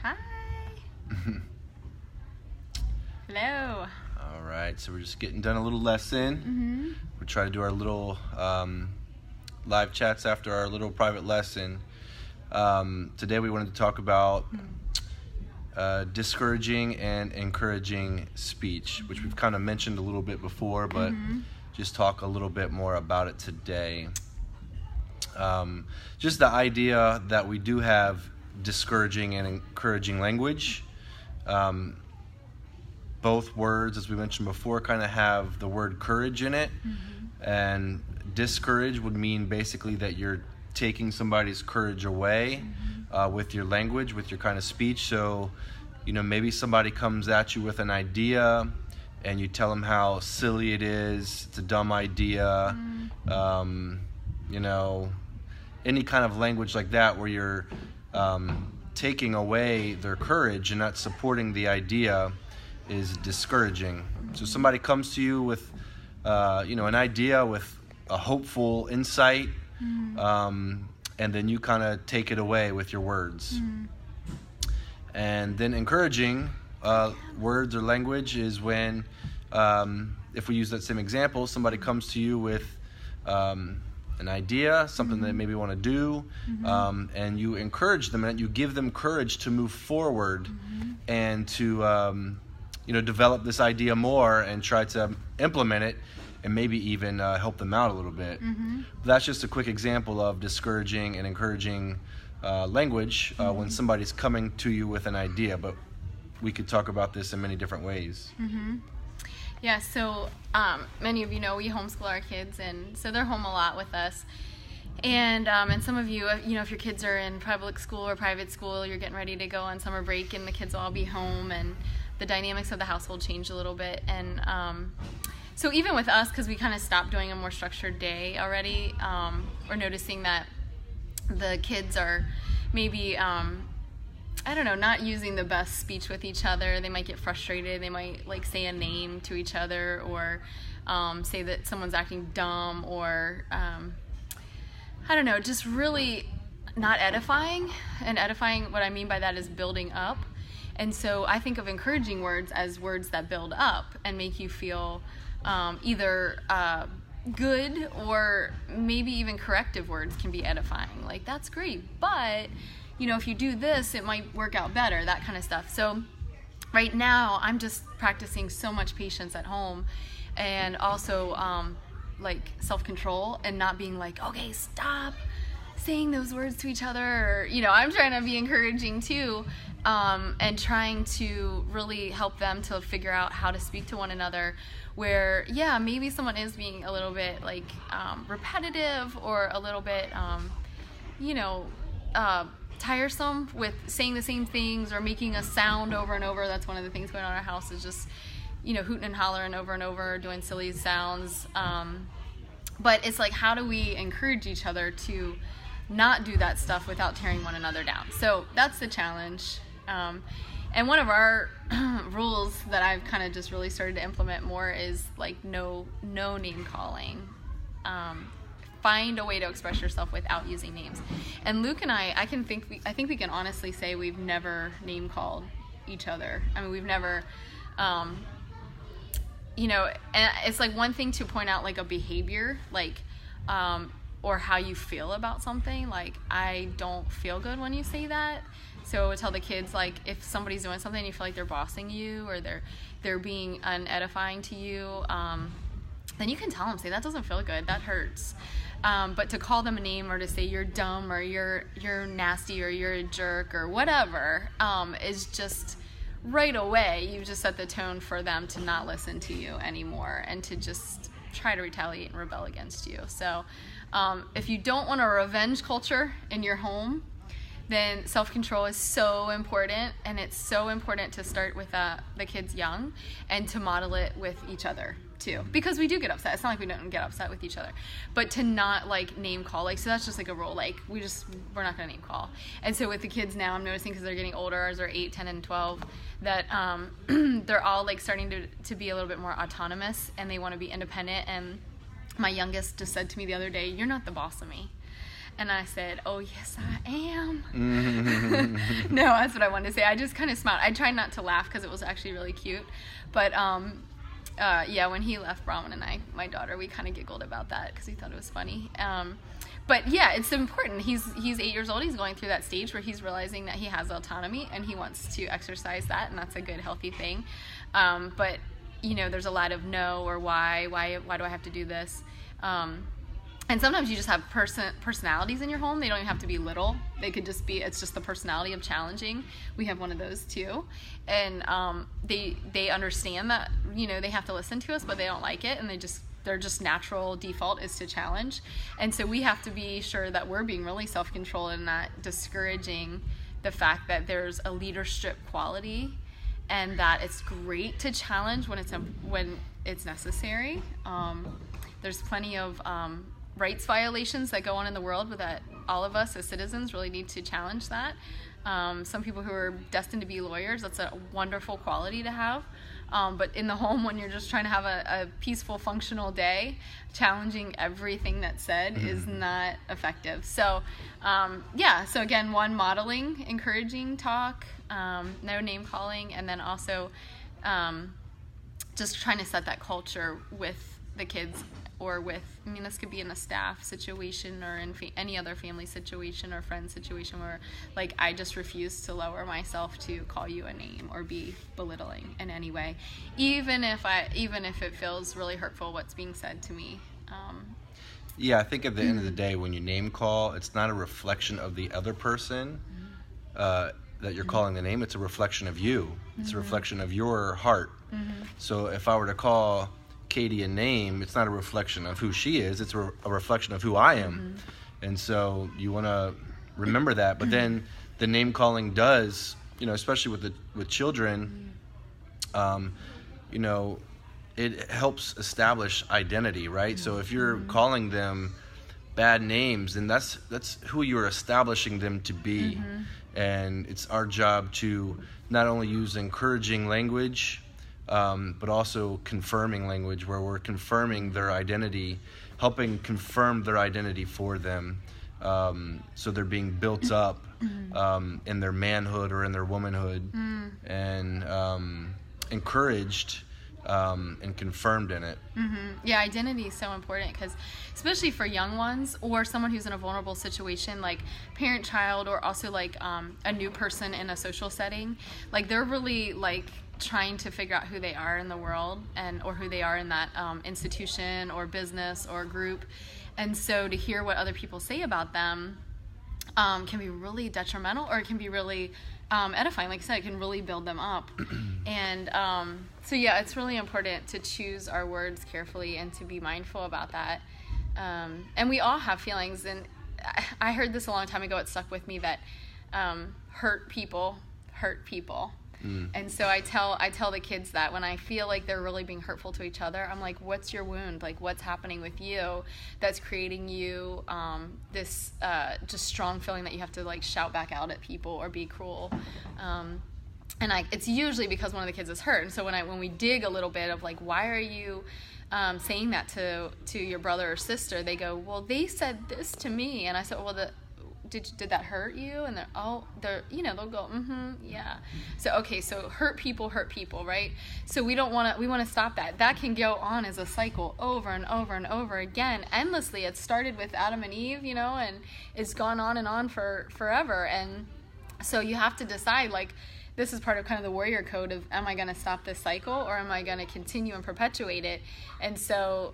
Hi. Hello. All right, so we're just getting done a little lesson. We'll try to do our little live chats after our little private lesson. Today we wanted to talk about discouraging and encouraging speech, which we've kind of mentioned a little bit before, but just talk a little bit more about it today. Just the idea that we do have discouraging and encouraging language. Both words, as we mentioned before, kind of have the word courage in it. And discourage would mean basically that you're taking somebody's courage away with your language, with your kind of speech. So, you know, maybe somebody comes at you with an idea and you tell them how silly it is, it's a dumb idea, you know, any kind of language like that where you're taking away their courage and not supporting the idea is discouraging. So somebody comes to you with, an idea with a hopeful insight, and then you kind of take it away with your words. And then encouraging words or language is when, if we use that same example, somebody comes to you with an idea, something they maybe want to do, and you encourage them and you give them courage to move forward and to develop this idea more and try to implement it and maybe even help them out a little bit. That's just a quick example of discouraging and encouraging language when somebody's coming to you with an idea, but we could talk about this in many different ways. Yeah, so many of you know we homeschool our kids, and so they're home a lot with us. And some of you, if your kids are in public school or private school, you're getting ready to go on summer break and the kids will all be home, and the dynamics of the household change a little bit. And so even with us, because we kind of stopped doing a more structured day already, we're noticing that the kids are maybe not using the best speech with each other. They might get frustrated. They might say a name to each other, or say that someone's acting dumb, or just really not edifying. And edifying, what I mean by that is building up. And so I think of encouraging words as words that build up and make you feel either good, or maybe even corrective words can be edifying. Like, that's great, but if you do this, it might work out better, that kind of stuff. So right now, I'm just practicing so much patience at home, and also self-control, and not being like, okay, stop saying those words to each other. Or, I'm trying to be encouraging too, and trying to really help them to figure out how to speak to one another, where, maybe someone is being a little bit repetitive, or a little bit, tiresome with saying the same things or making a sound over and over. That's one of the things going on in our house, is just hooting and hollering over and over, doing silly sounds. But it's like, how do we encourage each other to not do that stuff without tearing one another down? So that's the challenge. And one of our rules that I've kind of just really started to implement more is no name calling. Find a way to express yourself without using names. And Luke and I think we can honestly say we've never name called each other. I mean, we've never, and it's one thing to point out a behavior, or how you feel about something. I don't feel good when you say that. So I would tell the kids, if somebody's doing something and you feel like they're bossing you, or they're being unedifying to you, then you can tell them, say, that doesn't feel good, that hurts. But to call them a name, or to say you're dumb, or you're nasty, or you're a jerk, or whatever, is just right away, you've just set the tone for them to not listen to you anymore, and to just try to retaliate and rebel against you. So if you don't want a revenge culture in your home, then self-control is so important, and it's so important to start with the kids young, and to model it with each other too, because we do get upset. It's not like we don't get upset with each other, but to not name call, so that's just a rule. We're not gonna name call. And so with the kids now, I'm noticing, because they're getting older, ours are 8, 10, and 12, that they're all starting to be a little bit more autonomous, and they want to be independent. And my youngest just said to me the other day, "You're not the boss of me." And I said, "Oh, yes, I am." No, that's what I wanted to say. I just kind of smiled. I tried not to laugh because it was actually really cute. But yeah, when he left Brahman and my daughter, we kind of giggled about that because we thought it was funny. But yeah, it's important. He's 8 years old. He's going through that stage where he's realizing that he has autonomy and he wants to exercise that, and that's a good, healthy thing. But you know, there's a lot of no or why do I have to do this? And sometimes you just have personalities in your home. They don't even have to be little. They could just be, it's just the personality of challenging. We have one of those too. And they understand that, you know, they have to listen to us, but they don't like it. And their just natural default is to challenge. And so we have to be sure that we're being really self-controlled and not discouraging the fact that there's a leadership quality and that it's great to challenge when it's necessary. There's plenty of rights violations that go on in the world, but that all of us as citizens really need to challenge that. Some people who are destined to be lawyers, that's a wonderful quality to have. But in the home, when you're just trying to have a peaceful, functional day, challenging everything that's said is not effective. So, yeah, so again, one, modeling, encouraging talk, no name calling, and then also just trying to set that culture with the kids or with, I mean, this could be in a staff situation or in any other family situation or friend situation where, like, I just refuse to lower myself to call you a name or be belittling in any way, even if it feels really hurtful what's being said to me. Yeah, I think at the end of the day, when you name call, it's not a reflection of the other person that you're calling the name. It's a reflection of you. It's a reflection of your heart. So if I were to call Katie a name, it's not a reflection of who she is, it's a reflection of who I am. And so you want to remember that. But then the name calling does, you know, especially with children, you know, it helps establish identity, right? So if you're calling them bad names, then that's who you're establishing them to be. And it's our job to not only use encouraging language, but also confirming language, where we're confirming their identity, helping confirm their identity for them, so they're being built up in their manhood or in their womanhood, and encouraged and confirmed in it. Yeah, identity is so important, because especially for young ones or someone who's in a vulnerable situation, like parent-child, or also like a new person in a social setting, like they're really like trying to figure out who they are in the world or who they are in that institution or business or group. And so to hear what other people say about them can be really detrimental, or it can be really edifying. Like I said, it can really build them up. And so yeah, it's really important to choose our words carefully and to be mindful about that. And we all have feelings, and I heard this a long time ago. It stuck with me that hurt people hurt people. And so I tell the kids that when I feel like they're really being hurtful to each other, I'm like, what's your wound? Like, what's happening with you that's creating you this just strong feeling that you have to like shout back out at people or be cruel? And it's usually because one of the kids is hurt. And so when we dig a little bit of like, why are you saying that to your brother or sister? They go, well, they said this to me. And I said, well, did that hurt you? And they'll go, yeah. So, okay, so hurt people, right? So we want to stop that. That can go on as a cycle over and over and over again, endlessly. It started with Adam and Eve, you know, and it's gone on and on for forever. And so you have to decide, like, this is part of kind of the warrior code of, am I going to stop this cycle, or am I going to continue and perpetuate it? And so,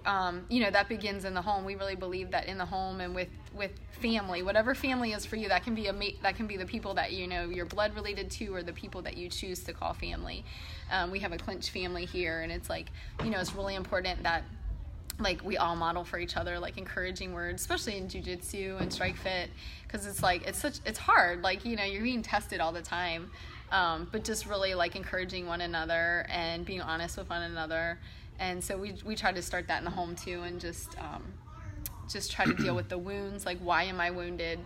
you know, that begins in the home. We really believe that in the home and with family, whatever family is for you, that can be the people that, you know, you're blood related to, or the people that you choose to call family. We have a Clinch family here, and it's like, you know, it's really important that, like, we all model for each other, like, encouraging words, especially in Jiu-Jitsu and Strike Fit, because it's like, it's hard, like, you know, you're being tested all the time. But just really like encouraging one another and being honest with one another. And so we try to start that in the home too, and just try to deal with the wounds. Like, why am I wounded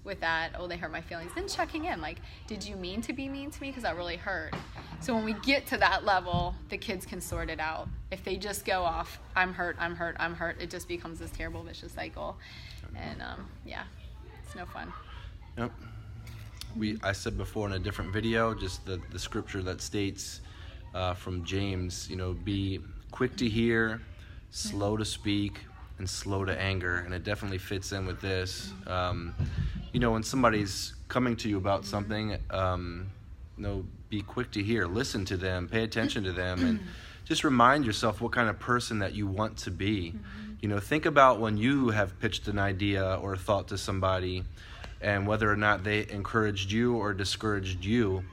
with that? Oh, they hurt my feelings. Then checking in, like, did you mean to be mean to me? Because that really hurt. So when we get to that level, the kids can sort it out. If they just go off, I'm hurt, it just becomes this terrible vicious cycle. And yeah, it's no fun. Yep. I said before in a different video, just the scripture that states from James, be quick to hear, slow to speak, and slow to anger. And it definitely fits in with this. When somebody's coming to you about something, be quick to hear, listen to them, pay attention to them, and just remind yourself what kind of person that you want to be. Think about when you have pitched an idea or a thought to somebody, and whether or not they encouraged you or discouraged you,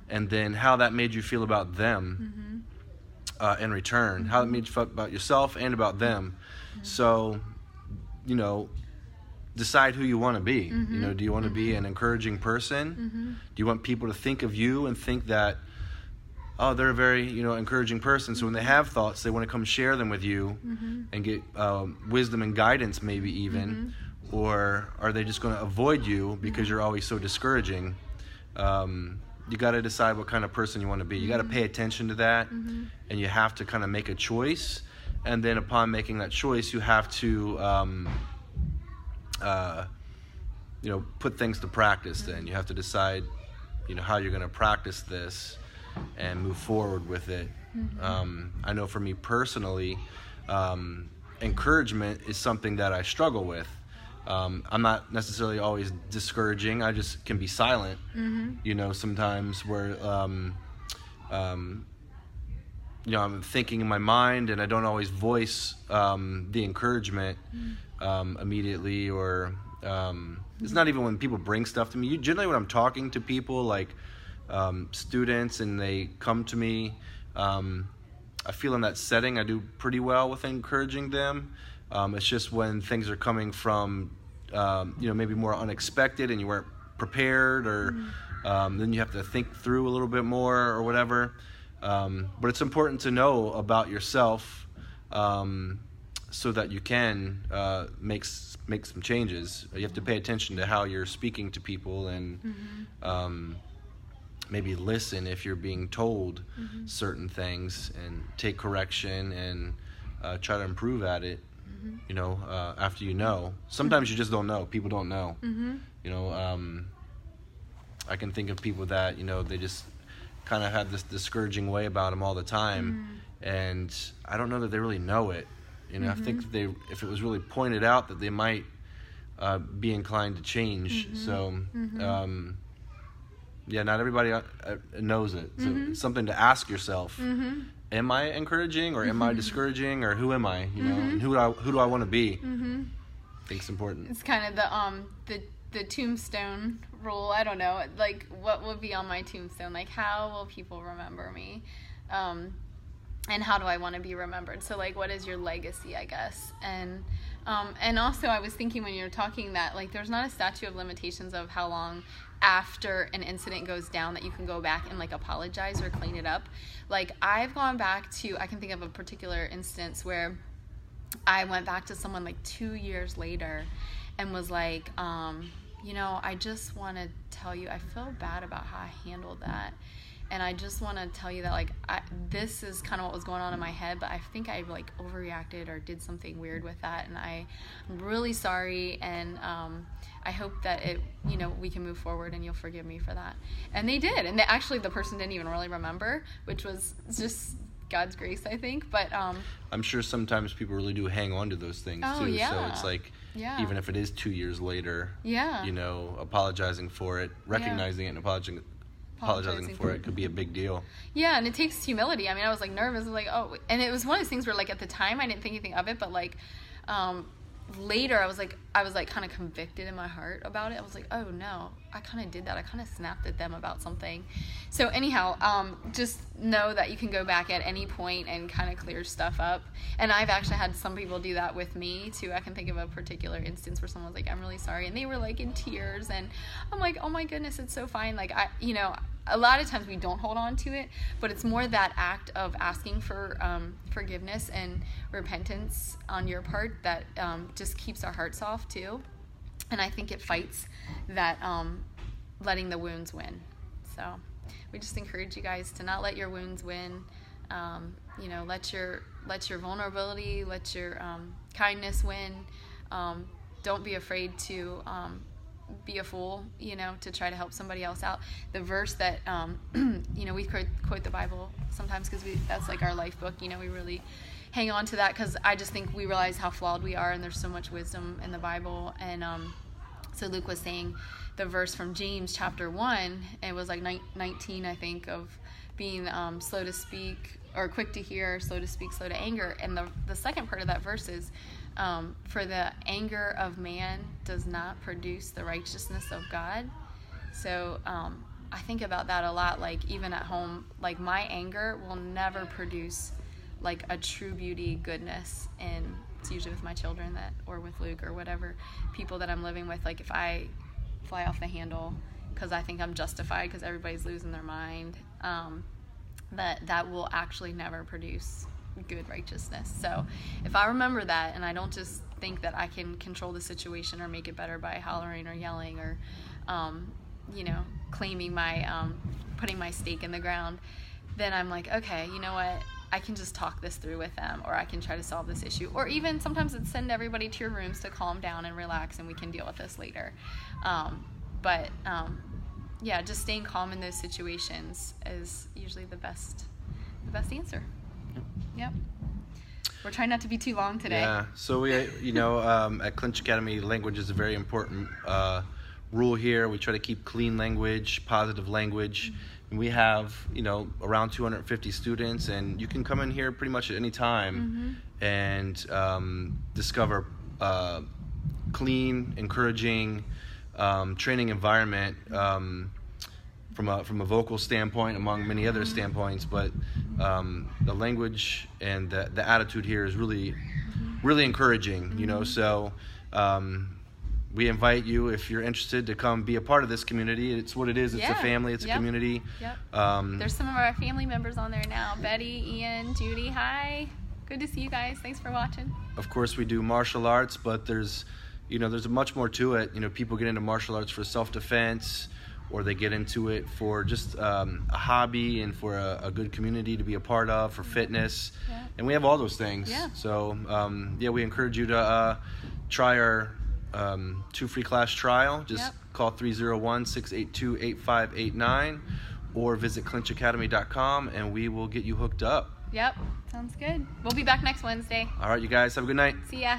and then how that made you feel about them in return, how it made you feel about yourself and about them. So, decide who you want to be. Do you want to be an encouraging person? Do you want people to think of you and think that, oh, they're a very, encouraging person. So when they have thoughts, they want to come share them with you and get wisdom and guidance, maybe even. Or are they just going to avoid you because you're always so discouraging? You got to decide what kind of person you want to be. You got to pay attention to that, and you have to kind of make a choice. And then upon making that choice, you have to, put things to practice. Then you have to decide, how you're going to practice this and move forward with it. I know for me personally, encouragement is something that I struggle with. I'm not necessarily always discouraging. I just can be silent, sometimes where, I'm thinking in my mind and I don't always voice the encouragement immediately, or it's not even when people bring stuff to me. Generally when I'm talking to people like students and they come to me, I feel in that setting I do pretty well with encouraging them. It's just when things are coming from, maybe more unexpected and you weren't prepared, or then you have to think through a little bit more or whatever. But it's important to know about yourself so that you can make some changes. You have to pay attention to how you're speaking to people, and maybe listen if you're being told certain things, and take correction and try to improve at it. After sometimes you just don't know. People don't know. I can think of people that they just kind of have this discouraging way about them all the time, and I don't know that they really know it. I think if it was really pointed out, that they might be inclined to change. So not everybody knows it. So it's something to ask yourself. Am I encouraging, or am I discouraging, or who am I? And who do I want to be? I think it's important. It's kind of the tombstone rule. I don't know, like, what will be on my tombstone? Like, how will people remember me? And how do I want to be remembered? So, like, what is your legacy, I guess? And also I was thinking when you were talking that, like, there's not a statute of limitations of how long after an incident goes down that you can go back and, like, apologize or clean it up. Like, I've gone back to, I can think of a particular instance where I went back to someone like 2 years later and was like, I just want to tell you, I feel bad about how I handled that. And I just want to tell you that, like, this is kind of what was going on in my head, but I think I, like, overreacted or did something weird with that. And I'm really sorry. And I hope that we can move forward and you'll forgive me for that. And they did. And the person didn't even really remember, which was just God's grace, I think. But I'm sure sometimes people really do hang on to those things too. Yeah. So it's like, even if it is 2 years later, apologizing for it, recognizing it, and apologizing for it could be a big deal. Yeah, and it takes humility. I mean, I was, like, nervous. I was like, oh, and it was one of those things where, like, at the time I didn't think anything of it, but, like, later I was like kind of convicted in my heart about it. I was like, oh no, I kind of did that. I kind of snapped at them about something. So anyhow, just know that you can go back at any point and kind of clear stuff up. And I've actually had some people do that with me too. I can think of a particular instance where someone was like, I'm really sorry, and they were, like, in tears, and I'm like, oh my goodness, it's so fine. Like, a lot of times we don't hold on to it, but it's more that act of asking for forgiveness and repentance on your part that just keeps our hearts soft too. And I think it fights that letting the wounds win. So we just encourage you guys to not let your wounds win. Let your vulnerability, let your kindness win. Don't be afraid to be a fool, to try to help somebody else out. The verse that, we quote the Bible sometimes because that's like our life book. We really hang on to that because I just think we realize how flawed we are, and there's so much wisdom in the Bible. And so Luke was saying the verse from James chapter 1, it was like 19, I think, of being slow to speak, or quick to hear, slow to speak, slow to anger. And the second part of that verse is, for the anger of man does not produce the righteousness of God. So I think about that a lot, like even at home, like my anger will never produce like a true beauty, goodness, and it's usually with my children or with Luke or whatever people that I'm living with. Like if I fly off the handle because I think I'm justified because everybody's losing their mind, that will actually never produce good righteousness. So if I remember that, and I don't just think that I can control the situation or make it better by hollering or yelling or claiming putting my stake in the ground, then I'm like, okay, you know what, I can just talk this through with them, or I can try to solve this issue, or even sometimes it's send everybody to your rooms to calm down and relax, and we can deal with this later. Just staying calm in those situations is usually the best answer. Yep. We're trying not to be too long today. Yeah. So we, at Clinch Academy, language is a very important rule here. We try to keep clean language, positive language. Mm-hmm. And we have, around 250 students, and you can come in here pretty much at any time and discover clean, encouraging training environment from a vocal standpoint, among many other standpoints. But the language and the attitude here is really, really encouraging. So we invite you, if you're interested, to come be a part of this community. It's what it is. It's a family. It's a community. Yep. There's some of our family members on there now. Betty, Ian, Judy. Hi. Good to see you guys. Thanks for watching. Of course, we do martial arts, but there's much more to it. People get into martial arts for self-defense, or they get into it for just a hobby and for a good community to be a part of, for fitness. Yeah. And we have all those things. Yeah. So, we encourage you to try our 2 free class trial. Just call 301-682-8589 or visit clinchacademy.com, and we will get you hooked up. Yep. Sounds good. We'll be back next Wednesday. All right, you guys. Have a good night. See ya.